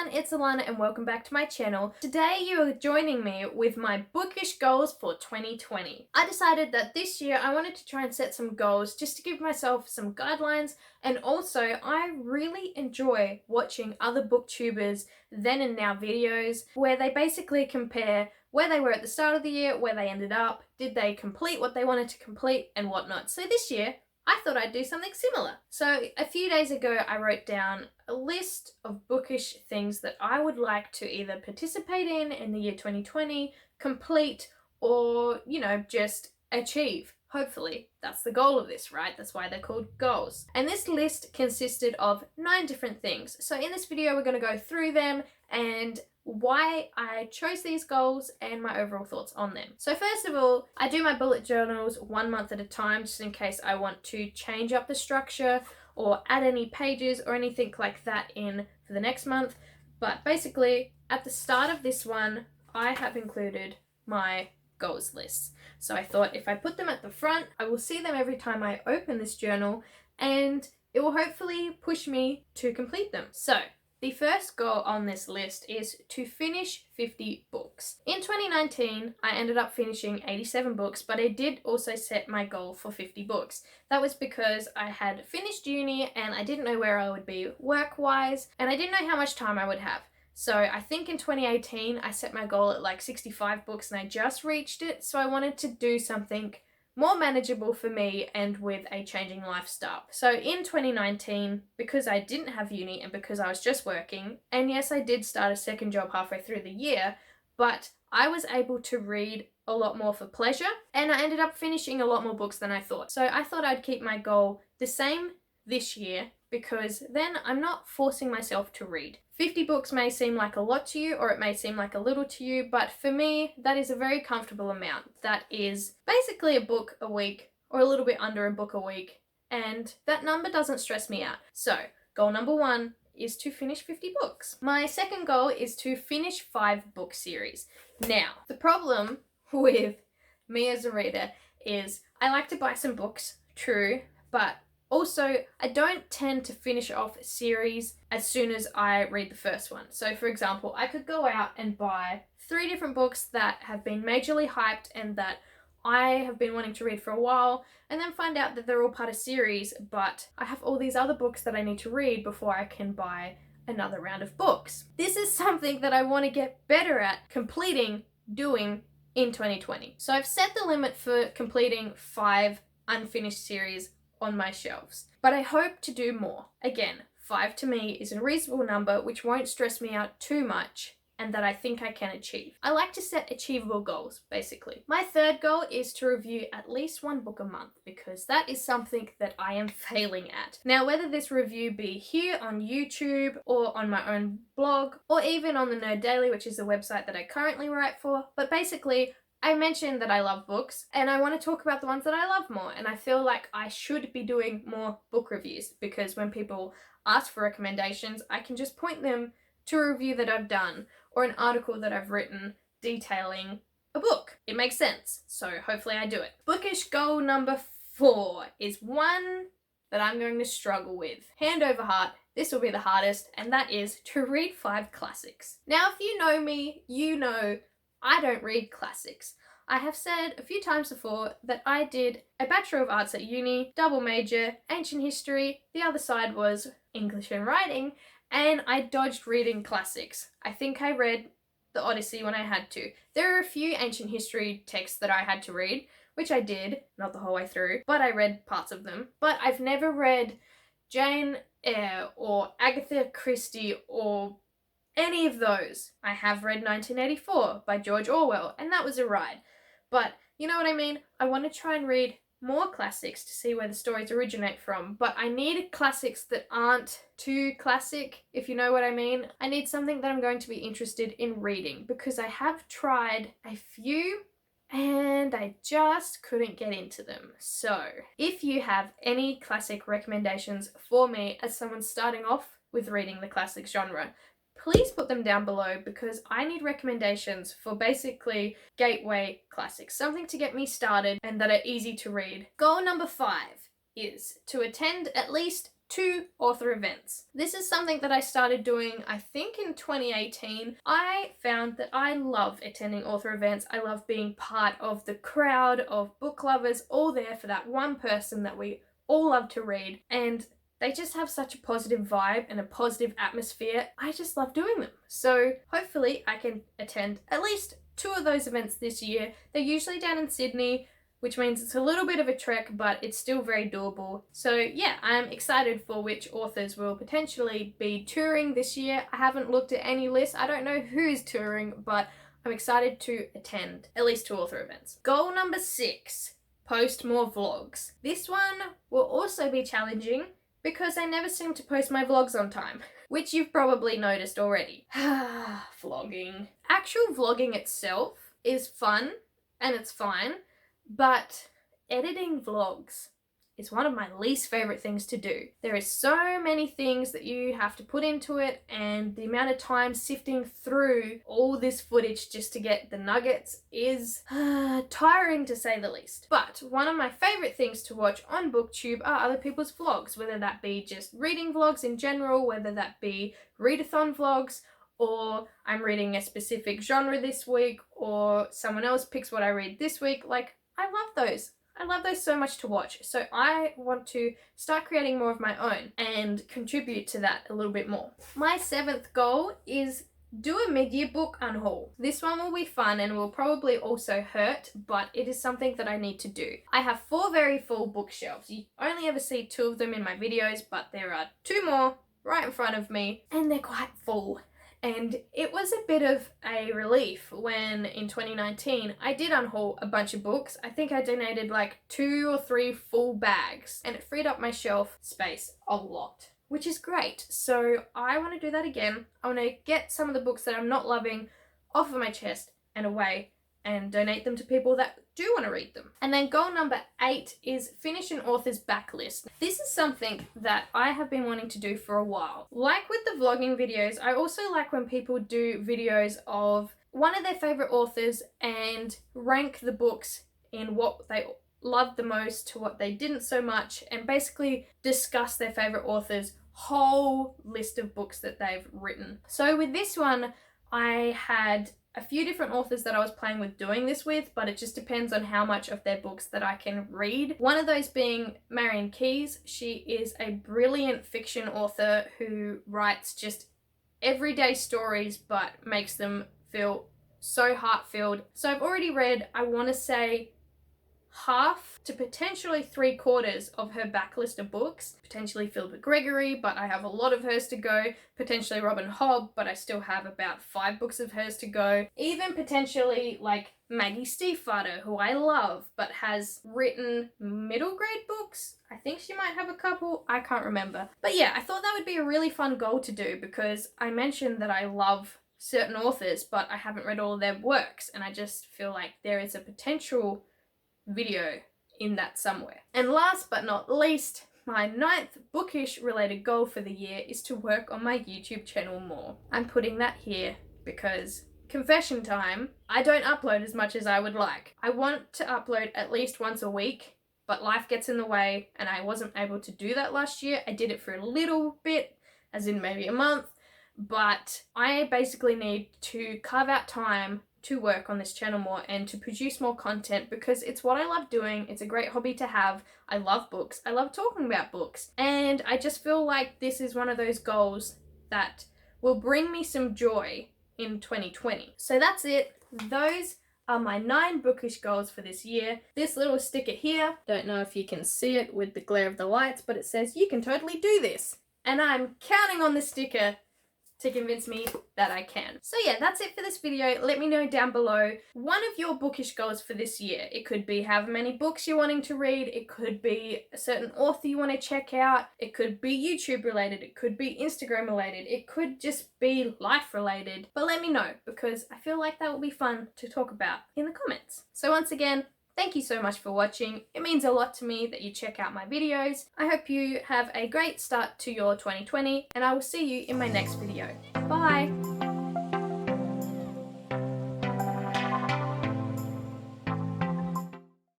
everyone, it's Alana and welcome back to my channel. Today you are joining me with my bookish goals for 2020. I decided that this year I wanted to try and set some goals just to give myself some guidelines, and also I really enjoy watching other booktubers then and now videos where they basically compare where they were at the start of the year, where they ended up, did they complete what they wanted to complete and whatnot. So this year I thought I'd do something similar. So a few days ago I wrote down a list of bookish things that I would like to either participate in the year 2020, complete, or, just achieve. Hopefully. That's the goal of this, right? That's why they're called goals. And this list consisted of 9 different things. So in this video we're going to go through them and why I chose these goals and my overall thoughts on them. So first of all, I do my bullet journals 1 month at a time just in case I want to change up the structure or add any pages or anything like that in for the next month. But basically, at the start of this one, I have included my goals lists. So I thought if I put them at the front, I will see them every time I open this journal and it will hopefully push me to complete them. So the first goal on this list is to finish 50 books. In 2019, I ended up finishing 87 books, but I did also set my goal for 50 books. That was because I had finished uni and I didn't know where I would be work-wise, and I didn't know how much time I would have. So I think in 2018, I set my goal at like 65 books and I just reached it, so I wanted to do something more manageable for me and with a changing lifestyle. So in 2019, because I didn't have uni and because I was just working, and yes, I did start a second job halfway through the year, but I was able to read a lot more for pleasure and I ended up finishing a lot more books than I thought. So I thought I'd keep my goal the same this year because then I'm not forcing myself to read. 50 books may seem like a lot to you or it may seem like a little to you, but for me, that is a very comfortable amount. That is basically a book a week or a little bit under a book a week, and that number doesn't stress me out. So, goal number 1 is to finish 50 books. My second goal is to finish 5 book series. Now, the problem with me as a reader is I like to buy some books, true, but also, I don't tend to finish off a series as soon as I read the first one. So for example, I could go out and buy 3 different books that have been majorly hyped and that I have been wanting to read for a while, and then find out that they're all part of series, but I have all these other books that I need to read before I can buy another round of books. This is something that I want to get better at doing in 2020. So I've set the limit for completing 5 unfinished series on my shelves, but I hope to do more. Again, 5 to me is a reasonable number which won't stress me out too much and that I think I can achieve. I like to set achievable goals, basically. My third goal is to review at least 1 book a month because that is something that I am failing at. Now, whether this review be here on YouTube or on my own blog or even on the Nerd Daily, which is the website that I currently write for, but basically I mentioned that I love books and I want to talk about the ones that I love more, and I feel like I should be doing more book reviews because when people ask for recommendations, I can just point them to a review that I've done or an article that I've written detailing a book. It makes sense, so hopefully I do it. Bookish goal number 4 is one that I'm going to struggle with. Hand over heart, this will be the hardest, and that is to read 5 classics. Now, if you know me, you know I don't read classics. I have said a few times before that I did a Bachelor of Arts at uni, double major, ancient history, the other side was English and writing, and I dodged reading classics. I think I read the Odyssey when I had to. There are a few ancient history texts that I had to read, which I did, not the whole way through, but I read parts of them. But I've never read Jane Eyre or Agatha Christie or any of those. I have read 1984 by George Orwell, and that was a ride. But you know what I mean? I want to try and read more classics to see where the stories originate from, but I need classics that aren't too classic, if you know what I mean. I need something that I'm going to be interested in reading because I have tried a few and I just couldn't get into them. So if you have any classic recommendations for me as someone starting off with reading the classic genre, please put them down below because I need recommendations for basically gateway classics, something to get me started and that are easy to read. Goal number 5 is to attend at least 2 author events. This is something that I started doing, I think, in 2018. I found that I love attending author events. I love being part of the crowd of book lovers all there for that one person that we all love to read, and they just have such a positive vibe and a positive atmosphere. I just love doing them. So hopefully I can attend at least 2 of those events this year. They're usually down in Sydney, which means it's a little bit of a trek, but it's still very doable. So yeah, I'm excited for which authors will potentially be touring this year. I haven't looked at any lists. I don't know who's touring, but I'm excited to attend at least 2 author events. Goal number 6, post more vlogs. This one will also be challenging because I never seem to post my vlogs on time, which you've probably noticed already. Vlogging. Actual vlogging itself is fun and it's fine, but editing vlogs is one of my least favorite things to do. There is so many things that you have to put into it, and the amount of time sifting through all this footage just to get the nuggets is tiring, to say the least. But one of my favorite things to watch on BookTube are other people's vlogs, whether that be just reading vlogs in general, whether that be readathon vlogs, or I'm reading a specific genre this week, or someone else picks what I read this week. Like, I love those. I love those so much to watch. So I want to start creating more of my own and contribute to that a little bit more. My 7th goal is do a mid-year book unhaul. This one will be fun and will probably also hurt, but it is something that I need to do. I have 4 very full bookshelves. You only ever see 2 of them in my videos, but there are 2 more right in front of me, and they're quite full. And it was a bit of a relief when in 2019 I did unhaul a bunch of books. I think I donated like 2 or 3 full bags, and it freed up my shelf space a lot, which is great. So I want to do that again. I want to get some of the books that I'm not loving off of my chest and away and donate them to people that do want to read them. And then goal number 8 is finish an author's backlist. This is something that I have been wanting to do for a while. Like with the vlogging videos, I also like when people do videos of one of their favorite authors and rank the books in what they loved the most to what they didn't so much, and basically discuss their favorite author's whole list of books that they've written. So with this one, I had a few different authors that I was playing with doing this with, but it just depends on how much of their books that I can read. One of those being Marian Keyes. She is a brilliant fiction author who writes just everyday stories but makes them feel so heart-filled. So I've already read, I want to say, half to potentially 3/4 of her backlist of books, potentially Philippa Gregory, but I have a lot of hers to go, potentially Robin Hobb, but I still have about 5 books of hers to go, even potentially like Maggie Stiefvater, who I love, but has written middle grade books. I think she might have a couple, I can't remember. But yeah, I thought that would be a really fun goal to do, because I mentioned that I love certain authors, but I haven't read all of their works, and I just feel like there is a potential video in that somewhere. And last but not least, my 9th bookish related goal for the year is to work on my YouTube channel more. I'm putting that here because, confession time, I don't upload as much as I would like. I want to upload at least once a week, but life gets in the way and I wasn't able to do that last year. I did it for a little bit, as in maybe a month, but I basically need to carve out time to work on this channel more and to produce more content, because it's what I love doing. It's a great hobby to have. I love books. I love talking about books. And I just feel like this is one of those goals that will bring me some joy in 2020. So that's it. Those are my 9 bookish goals for this year. This little sticker here, don't know if you can see it with the glare of the lights, but it says you can totally do this. And I'm counting on this sticker to convince me that I can. So yeah, that's it for this video. Let me know down below one of your bookish goals for this year. It could be however many books you're wanting to read. It could be a certain author you want to check out. It could be YouTube related. It could be Instagram related. It could just be life related. But let me know, because I feel like that will be fun to talk about in the comments. So once again, thank you so much for watching. It means a lot to me that you check out my videos. I hope you have a great start to your 2020, and I will see you in my next video. Bye!